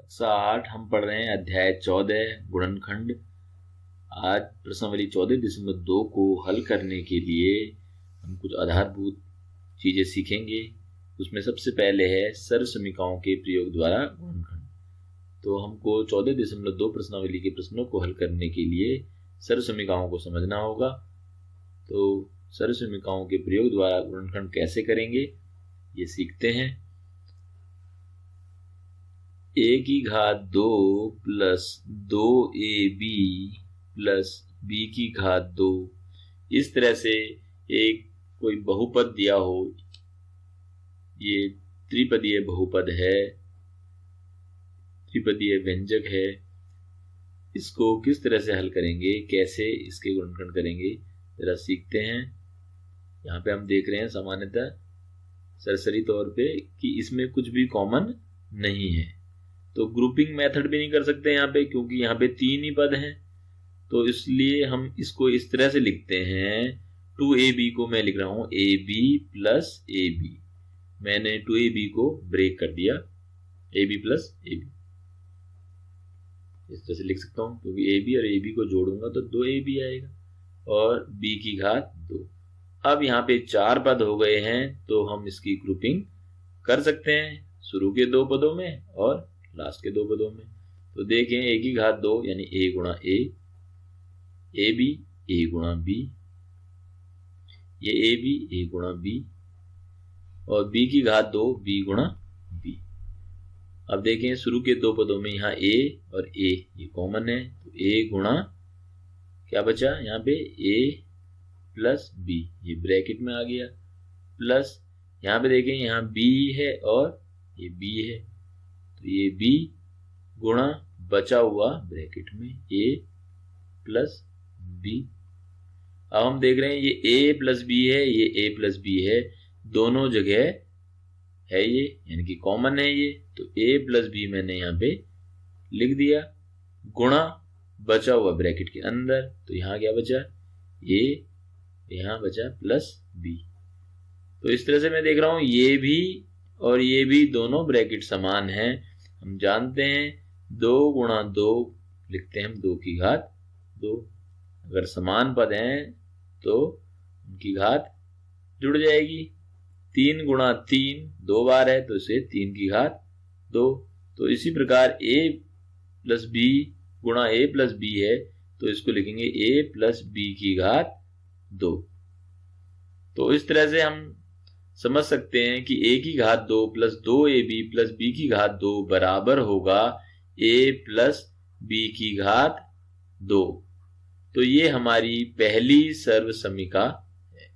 कक्षा 8 हम पढ़ रहे हैं अध्याय 14 गुणनखंड। आज प्रश्नावली 14.2 को हल करने के लिए हम कुछ आधारभूत चीजें सीखेंगे। उसमें सबसे पहले है सर्वसमीकाओं के प्रयोग द्वारा गुणनखंड। तो हमको 14.2 प्रश्नावली के प्रश्नों को हल करने के लिए सर्वसमीकाओं को समझना होगा। तो सर्वसमीकाओं के प्रयोग द्वारा गुणनखंड कैसे करेंगे ये सीखते हैं। a की घात 2 प्लस 2ab प्लस b की घात 2, इस तरह से एक कोई बहुपद दिया हो, ये त्रिपदीय बहुपद है, त्रिपदीय व्यंजक है, इसको किस तरह से हल करेंगे, कैसे इसके गुणनखंड करेंगे जरा सीखते हैं। यहाँ पे हम देख रहे हैं सामान्यतः सरसरी तौर पे कि इसमें कुछ भी कॉमन नहीं है, तो ग्रुपिंग मेथड भी नहीं कर सकते यहाँ पे, क्योंकि यहाँ पे 3 ही पद हैं। तो इसलिए हम इसको इस तरह से लिखते हैं, 2ab को मैं लिख रहा हूं ab प्लस ab, मैंने 2ab को ब्रेक कर दिया, ab प्लस ab इस तरह से लिख सकता हूं, क्योंकि ab और ab को जोड़ूंगा तो 2ab आएगा और b की घात 2। अब यहाँ पे 4 पद हो गए हैं, तो हम इसकी ग्रुपिंग कर सकते हैं शुरू के 2 पदों में और लास्ट के 2 पदों में। तो देखें a की घात 2 यानी a गुणा a, ab a गुणा b, ये ab a गुणा b और b की घात 2 b गुणा b। अब देखें शुरू के 2 पदों में यहाँ a और a ये कॉमन है, तो a गुणा क्या बचा यहाँ पे a प्लस b, ये ब्रैकेट में आ गया, प्लस यहाँ पे देखें यहाँ b है और ये b है, तो ये b गुणा बचा हुआ ब्रैकेट में a प्लस b। अब हम देख रहे हैं ये a प्लस b है, ये a प्लस b है, दोनों जगह है ये, यानी कि कॉमन है ये, तो a प्लस b मैंने यहाँ पे लिख दिया, गुणा बचा हुआ ब्रैकेट के अंदर, तो यहाँ क्या बचा a, यहाँ बचा प्लस b। तो इस तरह से मैं देख रहा हूं ये भी और ये भी दोनों ब्रैकेट समान हैं। हम जानते हैं 2 गुणा 2 लिखते हैं हम 2 की घात 2, अगर समान पद हैं तो उनकी घात जुड़ जाएगी। 3 गुणा 3 2 बार है, तो इसे 3 की घात 2। तो इसी प्रकार a प्लस b गुणा a प्लस b है, तो इसको लिखेंगे a प्लस b की घात 2। तो इस तरह से हम समझ सकते हैं कि a की घात 2 प्लस 2ab प्लस b की घात 2 बराबर होगा a प्लस b की घात 2। तो ये हमारी पहली सर्वसमीका है।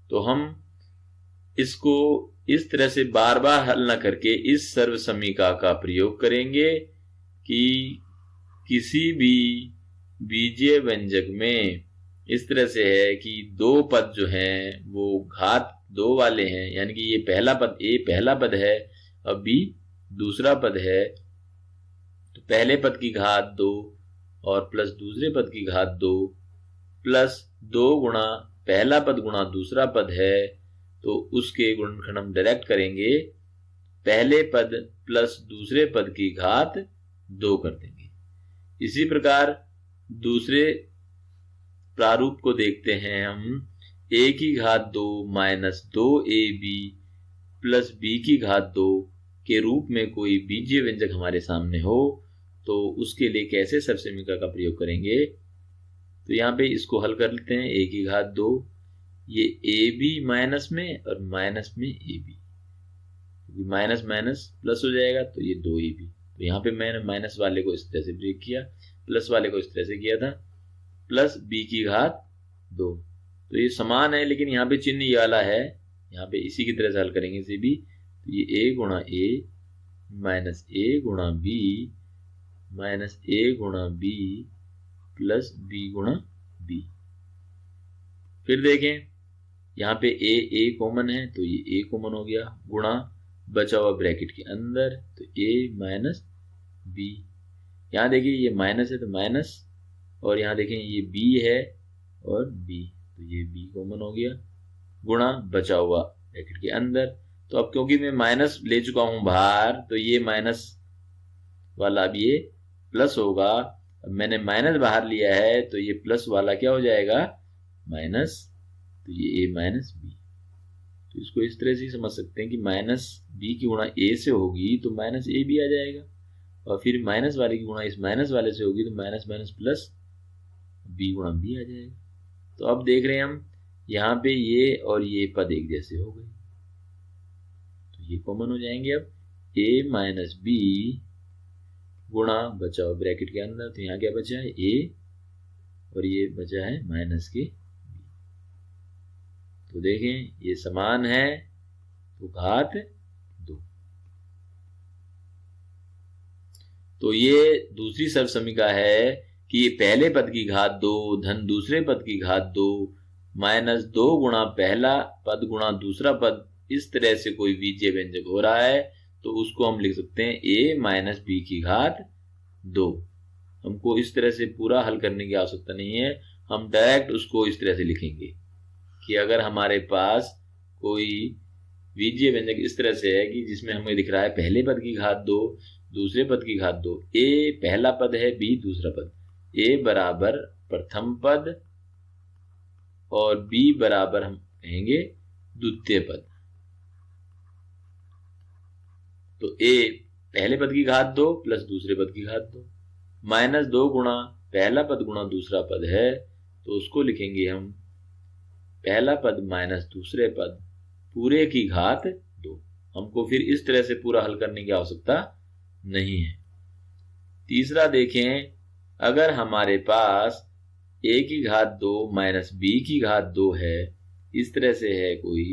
तो हम इसको इस तरह से बार बार हल न करके इस सर्वसमीका का प्रयोग करेंगे कि किसी भी बीजीय व्यंजक में इस तरह से है कि 2 पद जो हैं वो घात 2 वाले हैं, यानी कि ये पहला पद a पहला पद है और b दूसरा पद है, तो पहले पद की घात 2 और प्लस दूसरे पद की घात 2 प्लस 2 गुणा पहला पद गुणा दूसरा पद है, तो उसके गुणनखंड हम डायरेक्ट करेंगे, पहले पद प्लस दूसरे पद की घात 2 कर देंगे। इसी प्रकार दूसरे प्रारूप को देखते हैं हम, a की घात 2 माइनस 2ab प्लस b की घात 2 के रूप में कोई बीजीय व्यंजक हमारे सामने हो, तो उसके लिए कैसे सर्वसमीका का प्रयोग करेंगे। तो यहाँ पे इसको हल कर लेते हैं, a की घात 2, ये ab माइनस में और माइनस में ab, माइनस माइनस प्लस हो जाएगा, तो ये 2ab। तो यहाँ पे मैंने माइनस वाले को इस तरह से ब्रेक किया, प्लस वाले को इस तरह से किया था, प्लस b की घात 2। तो ये समान है, लेकिन यहाँ पे चिन्ह ये वाला है, यहाँ पे इसी की तरह से हल करेंगे इसे भी, तो ये a गुणा a माइनस a गुणा b माइनस a गुणा b प्लस b गुणा b। फिर देखें यहाँ पे a कॉमन है, तो ये a कॉमन हो गया, गुणा बचा हुआ ब्रैकेट के अंदर, तो a माइनस b। यहाँ देखिए ये माइनस है तो माइनस, और यहाँ देखें ये b है और b, तो ये b कॉमन हो गया, गुणा बचा हुआ ब्रैकेट के अंदर। तो अब क्योंकि मैं माइनस ले चुका हूं बाहर, तो ये माइनस वाला अब ये प्लस होगा। अब मैंने माइनस बाहर लिया है तो ये प्लस वाला क्या हो जाएगा, माइनस, तो ये a माइनस बी। तो इसको इस तरह से समझ सकते हैं कि माइनस बी की गुणा a से होगी तो माइनस a भी आ जाएगा, और फिर माइनस वाले की गुणा इस माइनस वाले से होगी तो माइनस माइनस प्लस b गुणा b आ जाएगा। तो अब देख रहे हैं हम यहाँ पे ये और ये पद एक जैसे हो गए, तो ये कॉमन हो जाएंगे। अब a माइनस बी गुणा बचा हुआ ब्रैकेट के अंदर, तो यहाँ क्या बचा है a और ये बचा है माइनस के b। तो देखें ये समान है तो घात 2। तो ये दूसरी सर्वसमीका है कि पहले पद की घात 2 धन दूसरे पद की घात 2 माइनस 2 गुणा पहला पद गुणा दूसरा पद, इस तरह से कोई बीजीय व्यंजक हो रहा है तो उसको हम लिख सकते हैं a माइनस बी की घात 2। हमको इस तरह से पूरा हल करने की आवश्यकता नहीं है, हम डायरेक्ट उसको इस तरह से लिखेंगे कि अगर हमारे पास कोई बीजीय व्यंजक इस तरह से है कि जिसमें हमें दिख रहा है पहले पद की घात 2 दूसरे पद की घात 2, a पहला पद है b दूसरा पद, a बराबर प्रथम पद और b बराबर हम कहेंगे द्वितीय पद। तो a पहले पद की घात 2 प्लस दूसरे पद की घात 2 माइनस 2 गुणा पहला पद गुणा दूसरा पद है, तो उसको लिखेंगे हम पहला पद माइनस दूसरे पद पूरे की घात 2। हमको फिर इस तरह से पूरा हल करने की आवश्यकता नहीं है। तीसरा देखें, अगर हमारे पास a की घात 2 माइनस b की घात 2 है, इस तरह से है कोई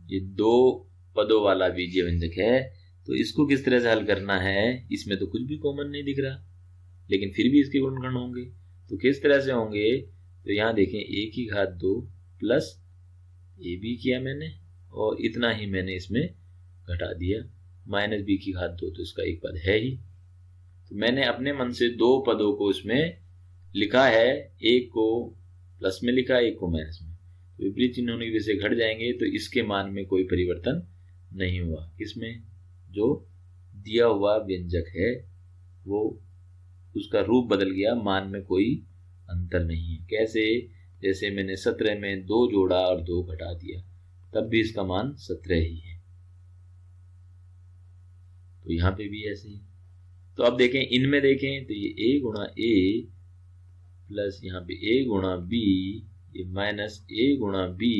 ये 2 पदों वाला बीजीय व्यंजक है, तो इसको किस तरह से हल करना है। इसमें तो कुछ भी कॉमन नहीं दिख रहा, लेकिन फिर भी इसके गुणनखंड होंगे, तो किस तरह से होंगे। तो यहाँ देखें a की घात 2 प्लस ए बी किया मैंने और इतना ही मैंने इसमें घटा दिया, माइनस बी की घात 2 तो इसका एक पद है ही। तो मैंने अपने मन से 2 पदों को इसमें लिखा है, एक को प्लस में लिखा एक को माइनस में, तो विपरीत चिन्ह होने की वजह से घट जाएंगे, तो इसके मान में कोई परिवर्तन नहीं हुआ। इसमें जो दिया हुआ व्यंजक है वो उसका रूप बदल गया, मान में कोई अंतर नहीं है। कैसे, जैसे मैंने 17 में 2 जोड़ा और 2 घटा दिया, तब भी इसका मान 17 ही है। तो यहाँ पे भी ऐसे ही। तो अब देखें, इनमें देखें तो ये a गुणा a प्लस यहाँ पे a गुणा b, ये माइनस a गुणा b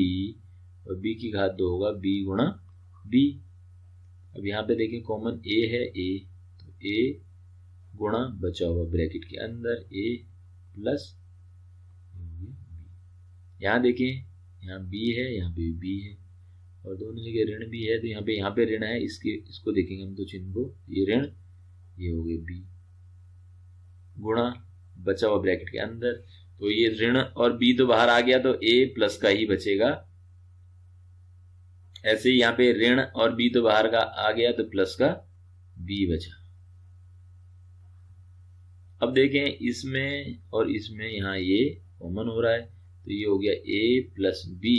और b की घात 2 होगा b गुणा b। अब यहाँ पे देखें कॉमन a है, a तो a गुणा बचा हुआ ब्रैकेट के अंदर a प्लस b। यहाँ देखें, यहाँ b है, यहाँ पे b है और दोनों जगह ऋण भी है, तो यहाँ पे ऋण है, इसको देखेंगे हम तो चिन्ह को, ये ऋण, ये हो गए b गुणा बचा हुआ ब्रैकेट के अंदर, तो ये ऋण और b तो बाहर आ गया तो a प्लस का ही बचेगा। ऐसे ही यहाँ पे ऋण और b तो बाहर का आ गया तो प्लस का b बचा। अब देखें इसमें और इसमें यहाँ ये कॉमन हो रहा है, तो ये हो गया a प्लस b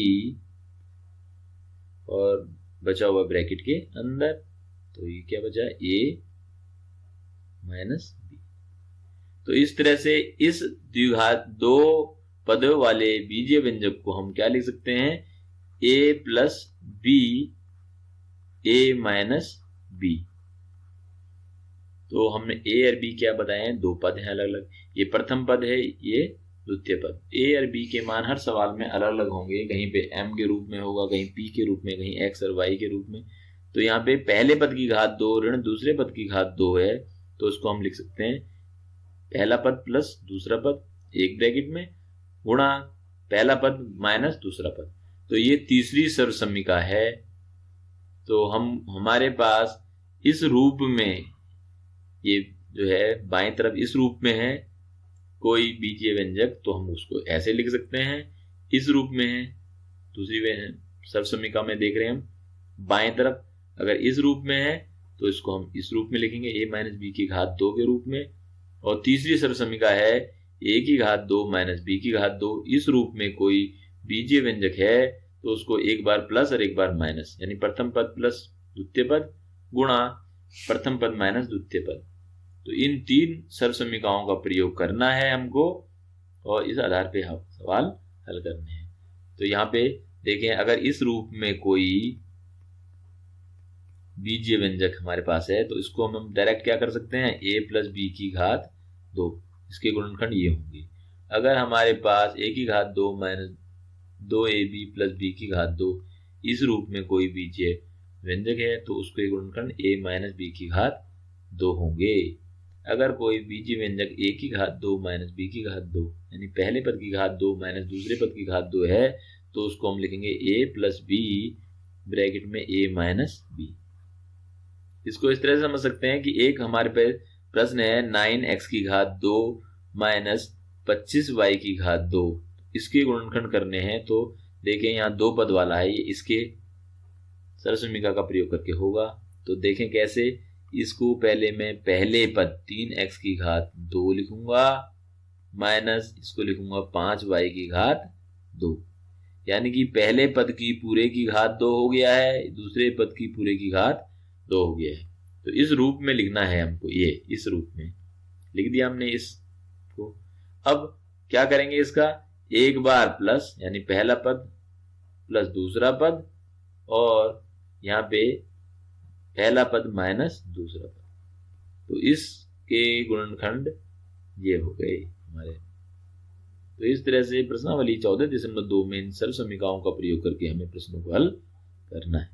और बचा हुआ ब्रैकेट के अंदर, तो ये क्या बचा, a माइनस b। तो इस तरह से इस द्विघात 2 पदों वाले बीजीय व्यंजक को हम क्या लिख सकते हैं, a plus b a minus b। तो हमने a और b क्या बताए हैं, 2 पद हैं अलग अलग, ये प्रथम पद है, ये द्वितीय पद। a और b के मान हर सवाल में अलग अलग होंगे, कहीं पे m के रूप में होगा, कहीं p के रूप में, कहीं x और y के रूप में। तो यहाँ पे पहले पद की घात 2 ऋण दूसरे पद की घात 2 है, तो उसको हम लिख सकते हैं पहला पद प्लस दूसरा पद एक ब्रैकेट में गुणा पहला पद माइनस दूसरा पद। तो ये तीसरी सर्वसमीका है। तो हमारे पास इस रूप में, ये जो है बाएं तरफ इस रूप में है कोई बीजीय व्यंजक, तो हम उसको ऐसे लिख सकते हैं। इस रूप में है दूसरी सर्वसमीका में, देख रहे हैं हम बाएं तरफ, अगर इस रूप में है तो इसको हम इस रूप में लिखेंगे a माइनस बी की घात 2 के रूप में। और तीसरी सर्वसमीका है a की घात 2 माइनस b की घात 2, इस रूप में कोई बीजीय व्यंजक है तो उसको एक बार प्लस और एक बार माइनस, यानी प्रथम पद प्लस द्वितीय पद गुणा प्रथम पद माइनस द्वितीय पद। तो इन 3 सर्व समीकरणों का प्रयोग करना है हमको और इस आधार पे हम सवाल हल करने हैं। तो यहाँ पे देखें, अगर इस रूप में कोई बीजीय व्यंजक हमारे पास है तो इसको हम डायरेक्ट क्या कर सकते हैं, a प्लस बी की घात 2, इसके गुणनखंड ये होंगे। अगर हमारे पास a की घात 2 माइनस 2ab प्लस बी की घात 2 इस रूप में कोई बीजीय व्यंजक है तो उसके गुणनखंड a माइनस बी की घात 2 होंगे। अगर कोई बीजीय व्यंजक a की घात 2 माइनस बी की घात 2 यानी पहले पद की घात 2 माइनस दूसरे पद की घात 2 है तो उसको हम लिखेंगे a प्लस बी ब्रैकेट में a माइनस बी। इसको इस तरह से समझ सकते हैं कि एक हमारे पे प्रश्न है 9x की घात 2 माइनस 25y की घात 2, इसके गुणनखंड करने हैं। तो देखें यहाँ 2 पद वाला है, ये इसके सर्व समीकरण का प्रयोग करके होगा। तो देखें कैसे, इसको पहले मैं पहले पद 3x की घात 2 लिखूंगा माइनस इसको लिखूंगा 5y की घात 2, यानी कि पहले पद की पूरे की घात 2 हो गया है, दूसरे पद की पूरे की घात 2 हो गया है। तो इस रूप में लिखना है हमको, ये इस रूप में लिख दिया हमने इसको। अब क्या करेंगे, इसका एक बार प्लस यानी पहला पद प्लस दूसरा पद और यहाँ पे पहला पद माइनस दूसरा पद, तो इसके गुणनखंड ये हो गए हमारे। तो इस तरह से प्रश्नावली 14.2 में इन सर्व समीकरणों का प्रयोग करके हमें प्रश्नों को हल करना है।